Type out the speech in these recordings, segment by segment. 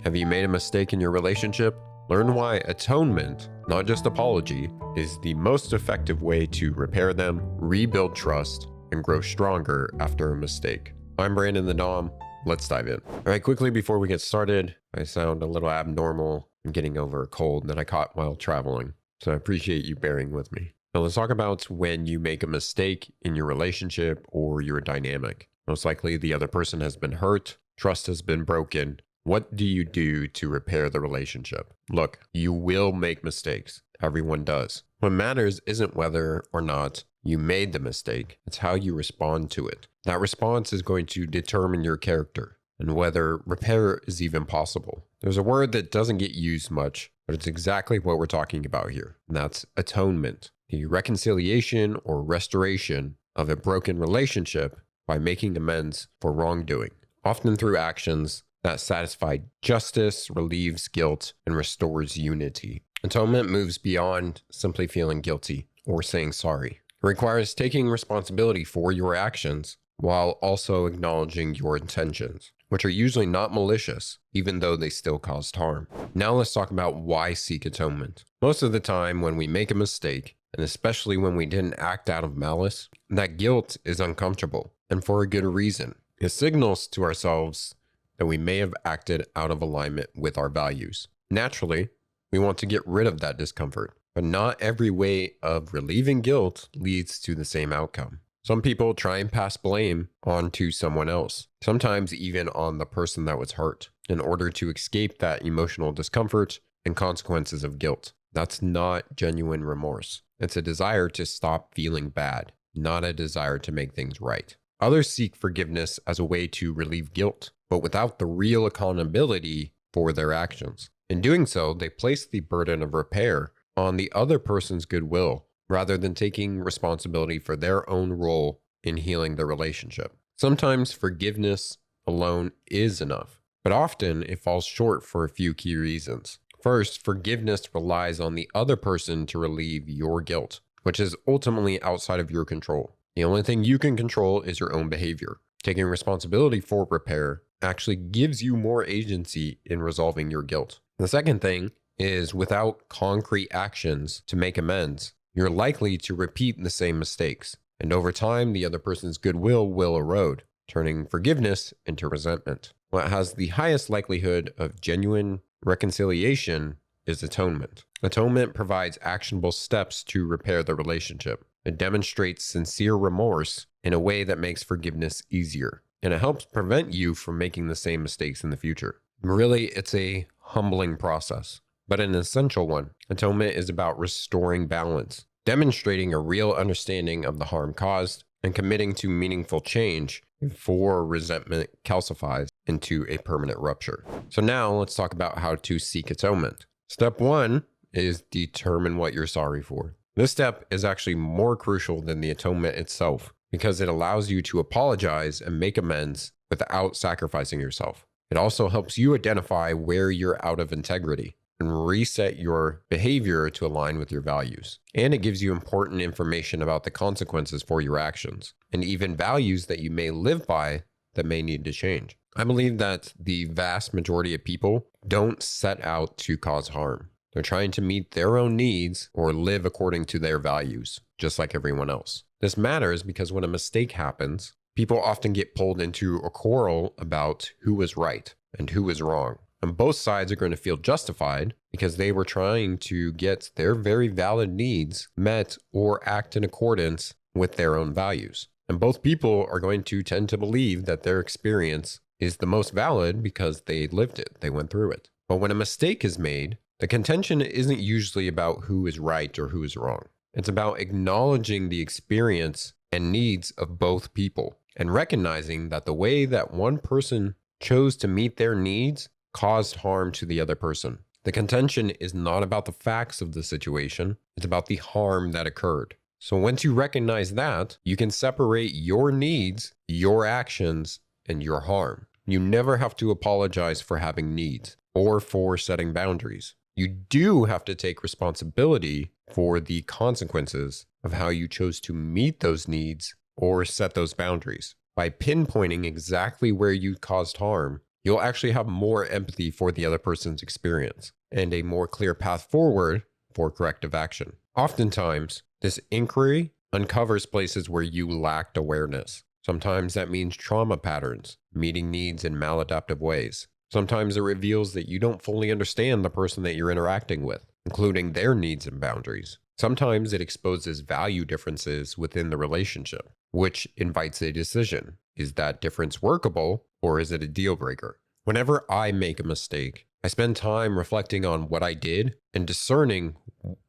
Have you made a mistake in your relationship? Learn why atonement, not just apology, is the most effective way to repair them, rebuild trust, and grow stronger after a mistake. I'm Brandon the Dom. Let's dive in. All right, quickly before we get started, I sound a little abnormal. I'm getting over a cold that I caught while traveling, so I appreciate you bearing with me. Now let's talk about when you make a mistake in your relationship or your dynamic. Most likely the other person has been hurt, trust has been broken. What do you do to repair the relationship? Look, you will make mistakes. Everyone does. What matters isn't whether or not you made the mistake, it's how you respond to it. That response is going to determine your character and whether repair is even possible. There's a word that doesn't get used much, but it's exactly what we're talking about here, and that's atonement. The reconciliation or restoration of a broken relationship by making amends for wrongdoing, often through actions that satisfy justice, relieves guilt, and restores unity. Atonement moves beyond simply feeling guilty or saying sorry. It requires taking responsibility for your actions while also acknowledging your intentions, which are usually not malicious, even though they still caused harm. Now let's talk about why seek atonement. Most of the time when we make a mistake, and especially when we didn't act out of malice, that guilt is uncomfortable, and for a good reason. It signals to ourselves that we may have acted out of alignment with our values. Naturally, we want to get rid of that discomfort, but not every way of relieving guilt leads to the same outcome. Some people try and pass blame onto someone else, sometimes even on the person that was hurt, in order to escape that emotional discomfort and consequences of guilt. That's not genuine remorse. It's a desire to stop feeling bad, not a desire to make things right. Others seek forgiveness as a way to relieve guilt, but without the real accountability for their actions. In doing so, they place the burden of repair on the other person's goodwill, rather than taking responsibility for their own role in healing the relationship. Sometimes forgiveness alone is enough, but often it falls short for a few key reasons. First, forgiveness relies on the other person to relieve your guilt, which is ultimately outside of your control. The only thing you can control is your own behavior. Taking responsibility for repair actually gives you more agency in resolving your guilt. The second thing is, without concrete actions to make amends, you're likely to repeat the same mistakes. And over time, the other person's goodwill will erode, turning forgiveness into resentment. What has the highest likelihood of genuine reconciliation is atonement. Atonement provides actionable steps to repair the relationship. It demonstrates sincere remorse in a way that makes forgiveness easier, and it helps prevent you from making the same mistakes in the future. Really, it's a humbling process, but an essential one. Atonement is about restoring balance, demonstrating a real understanding of the harm caused, and committing to meaningful change before resentment calcifies into a permanent rupture. So now let's talk about how to seek atonement. Step one is determine what you're sorry for. This step is actually more crucial than the atonement itself because it allows you to apologize and make amends without sacrificing yourself. It also helps you identify where you're out of integrity and reset your behavior to align with your values. And it gives you important information about the consequences for your actions and even values that you may live by that may need to change. I believe that the vast majority of people don't set out to cause harm. They're trying to meet their own needs or live according to their values, just like everyone else. This matters because when a mistake happens, people often get pulled into a quarrel about who was right and who was wrong. And both sides are going to feel justified because they were trying to get their very valid needs met or act in accordance with their own values. And both people are going to tend to believe that their experience is the most valid because they lived it, they went through it. But when a mistake is made, the contention isn't usually about who is right or who is wrong. It's about acknowledging the experience and needs of both people and recognizing that the way that one person chose to meet their needs caused harm to the other person. The contention is not about the facts of the situation, it's about the harm that occurred. So once you recognize that, you can separate your needs, your actions, and your harm. You never have to apologize for having needs or for setting boundaries. You do have to take responsibility for the consequences of how you chose to meet those needs or set those boundaries. By pinpointing exactly where you caused harm, you'll actually have more empathy for the other person's experience and a more clear path forward for corrective action. Oftentimes, this inquiry uncovers places where you lacked awareness. Sometimes that means trauma patterns, meeting needs in maladaptive ways. Sometimes it reveals that you don't fully understand the person that you're interacting with, including their needs and boundaries. Sometimes it exposes value differences within the relationship, which invites a decision. Is that difference workable, or is it a deal breaker? Whenever I make a mistake, I spend time reflecting on what I did and discerning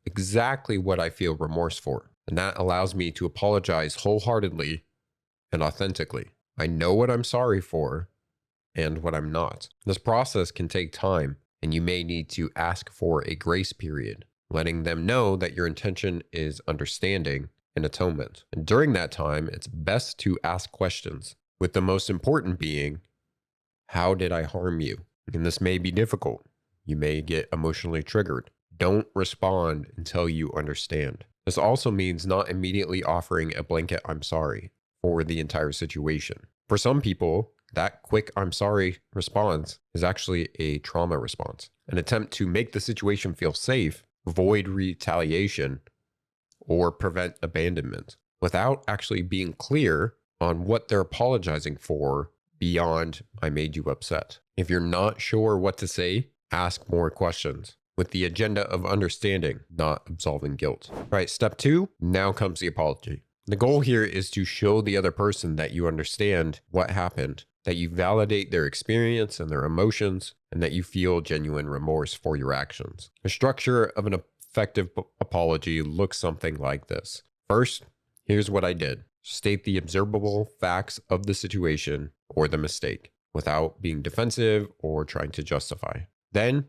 exactly what I feel remorse for. And that allows me to apologize wholeheartedly and authentically. I know what I'm sorry for and what I'm not. This process can take time, and you may need to ask for a grace period, letting them know that your intention is understanding and atonement. And during that time, it's best to ask questions, with the most important being, how did I harm you? And this may be difficult. You may get emotionally triggered. Don't respond until you understand. This also means not immediately offering a blanket I'm sorry for the entire situation. For some people, that quick I'm sorry response is actually a trauma response, an attempt to make the situation feel safe, avoid retaliation, or prevent abandonment, without actually being clear on what they're apologizing for beyond I made you upset. If you're not sure what to say, ask more questions with the agenda of understanding, not absolving guilt. All right, step 2, now comes the apology. The goal here is to show the other person that you understand what happened, that you validate their experience and their emotions, and that you feel genuine remorse for your actions. The structure of an effective apology looks something like this. First, here's what I did. State the observable facts of the situation or the mistake without being defensive or trying to justify. Then,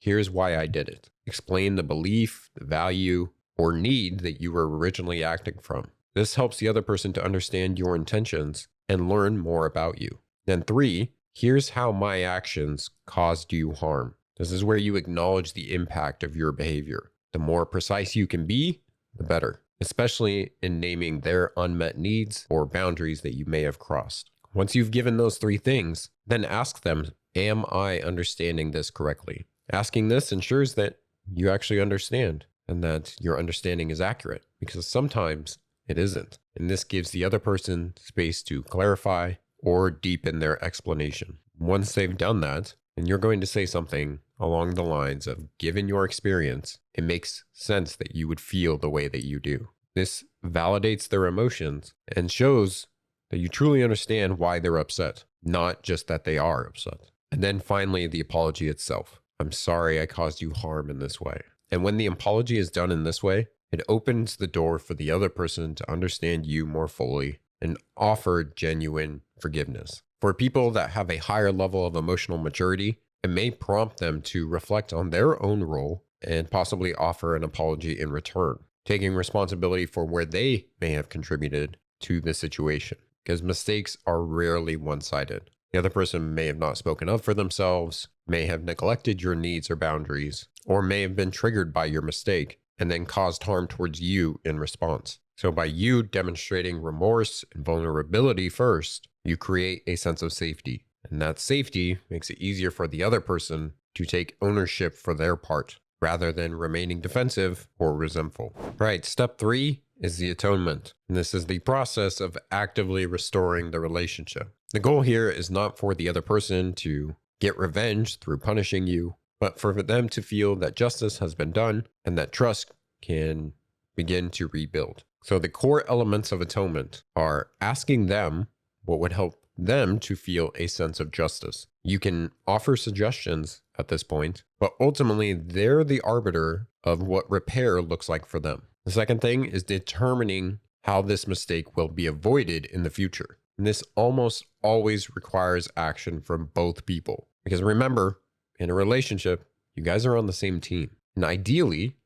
here's why I did it. Explain the belief, the value, or need that you were originally acting from. This helps the other person to understand your intentions and learn more about you. Then 3, here's how my actions caused you harm. This is where you acknowledge the impact of your behavior. The more precise you can be, the better, especially in naming their unmet needs or boundaries that you may have crossed. Once you've given those 3 things, then ask them, am I understanding this correctly? Asking this ensures that you actually understand and that your understanding is accurate, because sometimes it isn't. And this gives the other person space to clarify or deepen their explanation. Once they've done that, and you're going to say something along the lines of, given your experience, it makes sense that you would feel the way that you do. This validates their emotions and shows that you truly understand why they're upset, not just that they are upset. And then finally, the apology itself. I'm sorry I caused you harm in this way. And when the apology is done in this way, it opens the door for the other person to understand you more fully and offer genuine forgiveness. For people that have a higher level of emotional maturity, it may prompt them to reflect on their own role and possibly offer an apology in return, taking responsibility for where they may have contributed to the situation, because mistakes are rarely one-sided. The other person may have not spoken up for themselves, may have neglected your needs or boundaries, or may have been triggered by your mistake and then caused harm towards you in response. So by you demonstrating remorse and vulnerability first, you create a sense of safety. And that safety makes it easier for the other person to take ownership for their part, rather than remaining defensive or resentful. Right, step 3 is the atonement. And this is the process of actively restoring the relationship. The goal here is not for the other person to get revenge through punishing you, but for them to feel that justice has been done and that trust can begin to rebuild. So the core elements of atonement are asking them what would help them to feel a sense of justice. You can offer suggestions at this point, but ultimately they're the arbiter of what repair looks like for them. The second thing is determining how this mistake will be avoided in the future. And this almost always requires action from both people. Because remember, in a relationship, you guys are on the same team and ideally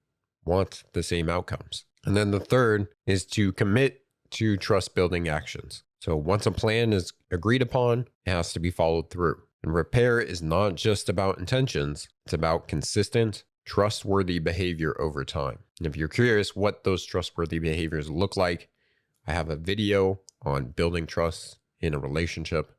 want the same outcomes. And then the third is to commit to trust building actions. So once a plan is agreed upon, it has to be followed through. And repair is not just about intentions, it's about consistent, trustworthy behavior over time. And if you're curious what those trustworthy behaviors look like, I have a video on building trust in a relationship.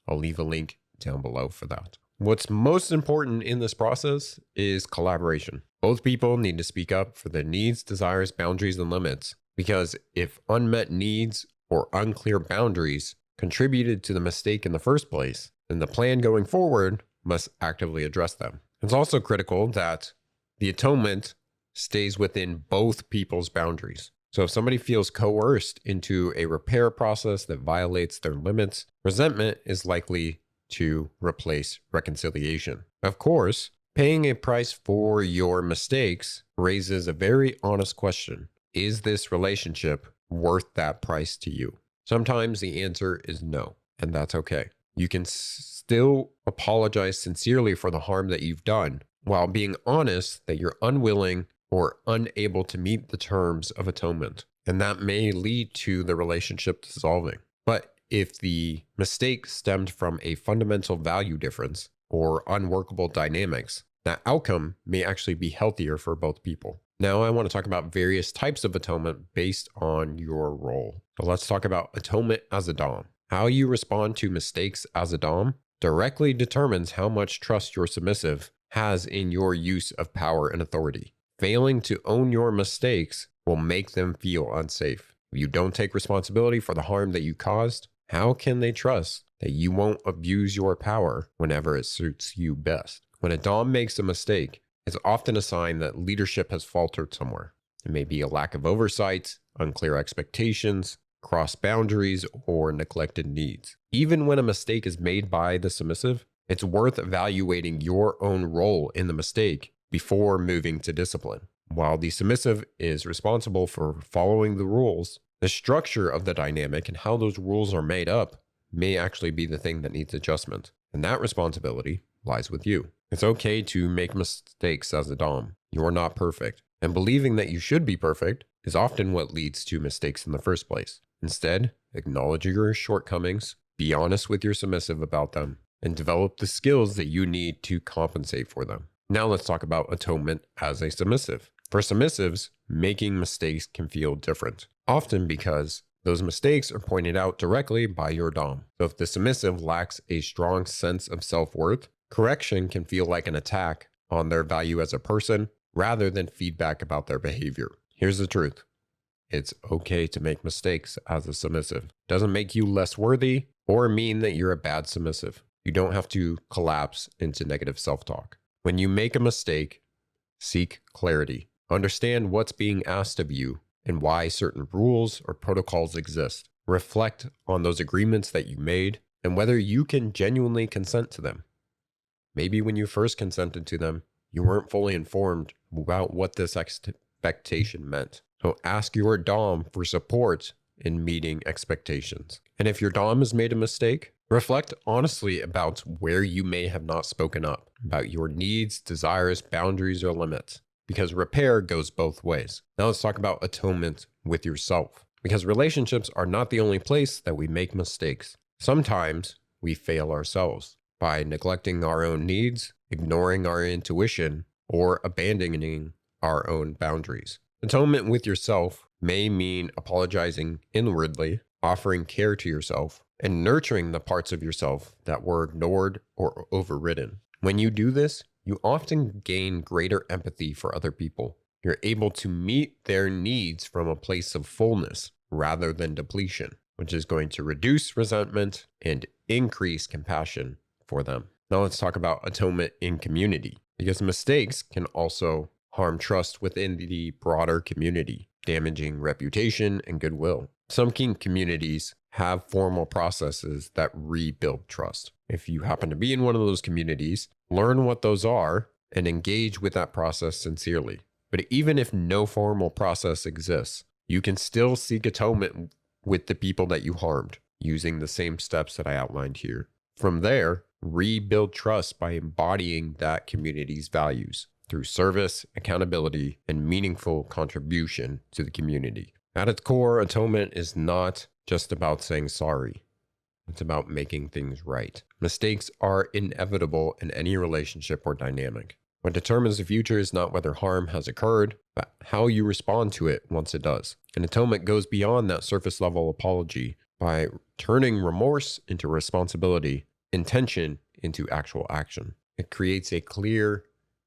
I'll leave a link down below for that. What's most important in this process is collaboration. Both people need to speak up for their needs, desires, boundaries, and limits, because if unmet needs or unclear boundaries contributed to the mistake in the first place, then the plan going forward must actively address them. It's also critical that the atonement stays within both people's boundaries. So if somebody feels coerced into a repair process that violates their limits, resentment is likely to replace reconciliation. Of course, paying a price for your mistakes raises a very honest question. Is this relationship worth that price to you? Sometimes the answer is no, and that's okay. You can still apologize sincerely for the harm that you've done while being honest that you're unwilling or unable to meet the terms of atonement. And that may lead to the relationship dissolving. But if the mistake stemmed from a fundamental value difference or unworkable dynamics, that outcome may actually be healthier for both people. Now I want to talk about various types of atonement based on your role. So let's talk about atonement as a dom. How you respond to mistakes as a dom directly determines how much trust your submissive has in your use of power and authority. Failing to own your mistakes will make them feel unsafe. If you don't take responsibility for the harm that you caused, how can they trust that you won't abuse your power whenever it suits you best? When a dom makes a mistake, it's often a sign that leadership has faltered somewhere. It may be a lack of oversight, unclear expectations, crossed boundaries, or neglected needs. Even when a mistake is made by the submissive, it's worth evaluating your own role in the mistake before moving to discipline. While the submissive is responsible for following the rules, the structure of the dynamic and how those rules are made up may actually be the thing that needs adjustment. And that responsibility lies with you. It's okay to make mistakes as a dom. You're not perfect. And believing that you should be perfect is often what leads to mistakes in the first place. Instead, acknowledge your shortcomings, be honest with your submissive about them, and develop the skills that you need to compensate for them. Now let's talk about atonement as a submissive. For submissives, making mistakes can feel different, often because those mistakes are pointed out directly by your dom. So if the submissive lacks a strong sense of self-worth, correction can feel like an attack on their value as a person rather than feedback about their behavior. Here's the truth. It's okay to make mistakes as a submissive. It doesn't make you less worthy or mean that you're a bad submissive. You don't have to collapse into negative self-talk. When you make a mistake, seek clarity. Understand what's being asked of you and why certain rules or protocols exist. Reflect on those agreements that you made and whether you can genuinely consent to them. Maybe when you first consented to them, you weren't fully informed about what this expectation meant. So ask your dom for support in meeting expectations. And if your dom has made a mistake, reflect honestly about where you may have not spoken up, about your needs, desires, boundaries, or limits, because repair goes both ways. Now let's talk about atonement with yourself, because relationships are not the only place that we make mistakes. Sometimes we fail ourselves by neglecting our own needs, ignoring our intuition, or abandoning our own boundaries. Atonement with yourself may mean apologizing inwardly, offering care to yourself, and nurturing the parts of yourself that were ignored or overridden. When you do this, you often gain greater empathy for other people. You're able to meet their needs from a place of fullness rather than depletion, which is going to reduce resentment and increase compassion for them. Now let's talk about atonement in community, because mistakes can also harm trust within the broader community, damaging reputation and goodwill. Some key communities have formal processes that rebuild trust. If you happen to be in one of those communities, learn what those are and engage with that process sincerely. But even if no formal process exists, you can still seek atonement with the people that you harmed using the same steps that I outlined here. From there, rebuild trust by embodying that community's values through service, accountability, and meaningful contribution to the community. At its core, atonement is not just about saying sorry. It's about making things right. Mistakes are inevitable in any relationship or dynamic. What determines the future is not whether harm has occurred, but how you respond to it once it does. And atonement goes beyond that surface level apology by turning remorse into responsibility, intention into actual action. It creates a clear,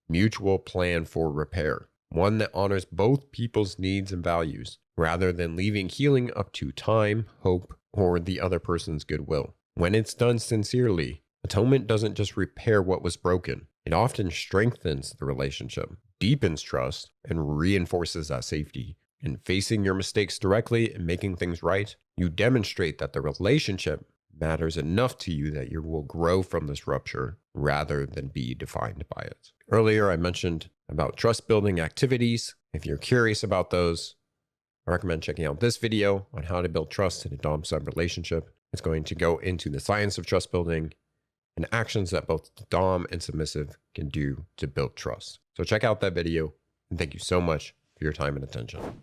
mutual plan for repair, one that honors both people's needs and values, rather than leaving healing up to time, hope, or the other person's goodwill. When it's done sincerely, atonement doesn't just repair what was broken. It often strengthens the relationship, deepens trust, and reinforces that safety. In facing your mistakes directly and making things right, you demonstrate that the relationship matters enough to you that you will grow from this rupture rather than be defined by it. Earlier, I mentioned about trust building activities. If you're curious about those, I recommend checking out this video on how to build trust in a dom-sub relationship. It's going to go into the science of trust building and actions that both the dom and submissive can do to build trust. So check out that video, and thank you so much for your time and attention.